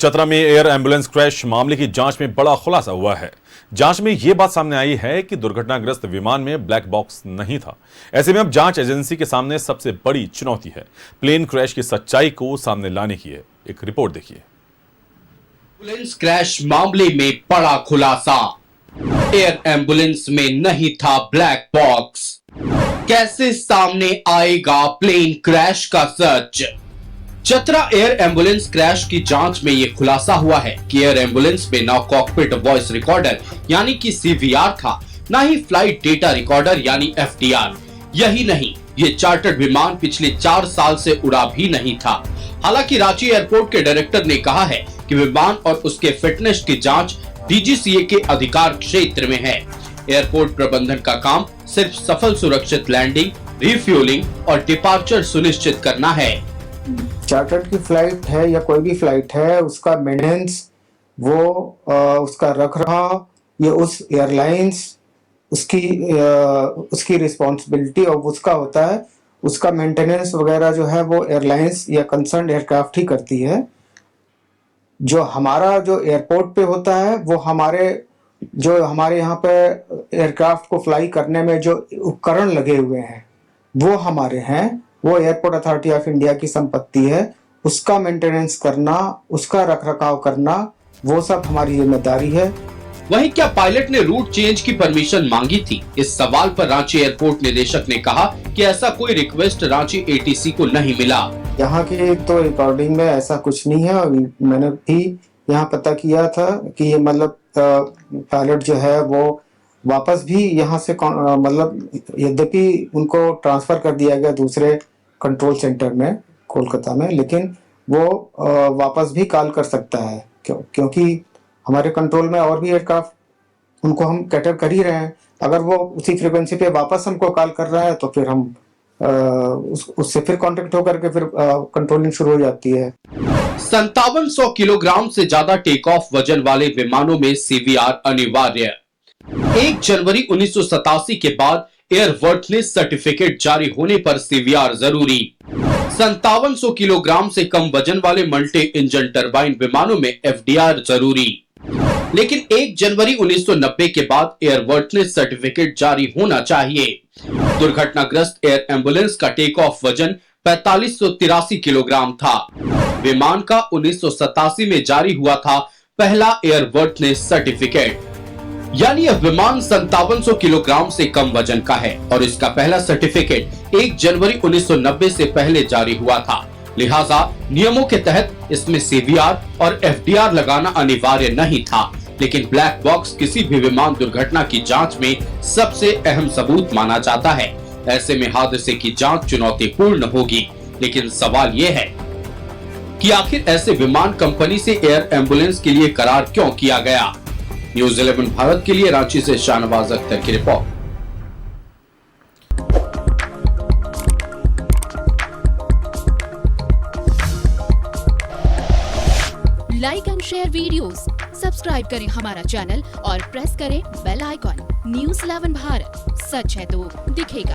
चतरा में air ambulance crash मामले की जांच में बड़ा खुलासा हुआ है। जांच में यह बात सामने आई है कि दुर्घटनाग्रस्त विमान में ब्लैक बॉक्स नहीं था। ऐसे में अब जांच एजेंसी के सामने सबसे बड़ी चुनौती है प्लेन क्रैश की सच्चाई को सामने लाने की है। एक रिपोर्ट देखिए। एम्बुलेंस क्रैश मामले में बड़ा खुलासा, एयर एम्बुलेंस में नहीं था ब्लैक बॉक्स। कैसे सामने आएगा प्लेन क्रैश का सच? चतरा एयर एम्बुलेंस क्रैश की जांच में यह खुलासा हुआ है कि एयर एम्बुलेंस में ना कॉकपिट वॉइस रिकॉर्डर यानी कि सीवीआर था, ना ही फ्लाइट डेटा रिकॉर्डर यानी एफडीआर। यही नहीं, ये चार्टर्ड विमान पिछले 4 साल से उड़ा भी नहीं था। हालांकि रांची एयरपोर्ट के डायरेक्टर ने कहा है कि विमान और उसके फिटनेस की जांच डीजीसीए के अधिकार क्षेत्र में है। एयरपोर्ट प्रबंधन का काम सिर्फ सफल सुरक्षित लैंडिंग, रिफ्यूलिंग और डिपार्चर सुनिश्चित करना है। चार्टर्ड की फ्लाइट है या कोई भी फ्लाइट है, उसका मेंटेनेंस, उसका रखरखाव, ये उस एयरलाइंस उसकी रिस्पॉन्सिबिलिटी और उसका होता है। उसका मेंटेनेंस वगैरह जो है वो एयरलाइंस या कंसर्न एयरक्राफ्ट ही करती है। जो हमारा जो एयरपोर्ट पे होता है वो हमारे यहाँ पे एयरक्राफ्ट को फ्लाई करने में जो उपकरण लगे हुए हैं वो हमारे हैं। वो एयरपोर्ट अथॉरिटी ऑफ इंडिया की संपत्ति है। उसका मेंटेनेंस करना, उसका रखरखाव करना, वो सब हमारी जिम्मेदारी है। वहीं क्या पायलट ने रूट चेंज की परमिशन मांगी थी? इस सवाल पर रांची एयरपोर्ट निदेशक ने कहा कि ऐसा कोई रिक्वेस्ट रांची एटीसी को नहीं मिला। यहाँ की तो रिकॉर्डिंग में ऐसा कुछ नहीं है। और मैंने भी यहाँ पता किया था कि ये मतलब पायलट जो है वो वापस भी यहाँ से यद्यपि उनको ट्रांसफर कर दिया गया दूसरे कंट्रोल सेंटर में कोलकाता में, लेकिन वो वापस भी कॉल कर सकता है क्योंकि हमारे कंट्रोल में और भी एयरक्राफ्ट उनको हम कैटर कर ही रहे हैं। अगर वो उसी फ्रीक्वेंसी पे वापस हमको कॉल कर रहा है तो फिर हम उससे फिर कांटेक्ट होकर के फिर कंट्रोलिंग शुरू हो जाती है। 5700 किलोग्राम से ज्यादा टेक ऑफ वजन वाले विमानों में सीवीआर अनिवार्य। 1 जनवरी 1987 के बाद एयरवर्थनेस सर्टिफिकेट जारी होने पर सीवीआर जरूरी। 5700 किलोग्राम से कम वजन वाले मल्टी इंजन टरबाइन विमानों में एफडीआर जरूरी। लेकिन 1 जनवरी 1990 के बाद एयरवर्थनेस सर्टिफिकेट जारी होना चाहिए। दुर्घटनाग्रस्त एयर एम्बुलेंस का टेक ऑफ वजन 4583 किलोग्राम था। विमान का 1987 में जारी हुआ था पहला एयरवर्थनेस सर्टिफिकेट, यानी यह विमान 5700 किलोग्राम से कम वजन का है और इसका पहला सर्टिफिकेट 1 जनवरी 1990 से पहले जारी हुआ था। लिहाजा नियमों के तहत इसमें सीवीआर और एफडीआर लगाना अनिवार्य नहीं था। लेकिन ब्लैक बॉक्स किसी भी विमान दुर्घटना की जांच में सबसे अहम सबूत माना जाता है। ऐसे में हादसे की जांच चुनौतीपूर्ण होगी। लेकिन सवाल ये है कि आखिर ऐसे विमान कंपनी से एयर एम्बुलेंस के लिए करार क्यों किया गया? न्यूज़ 11 भारत के लिए रांची से शाहनवाज अख्तर की report. Like and share videos, subscribe करें हमारा चैनल और प्रेस करें बेल आइकॉन। न्यूज़ 11 भारत, सच है तो दिखेगा।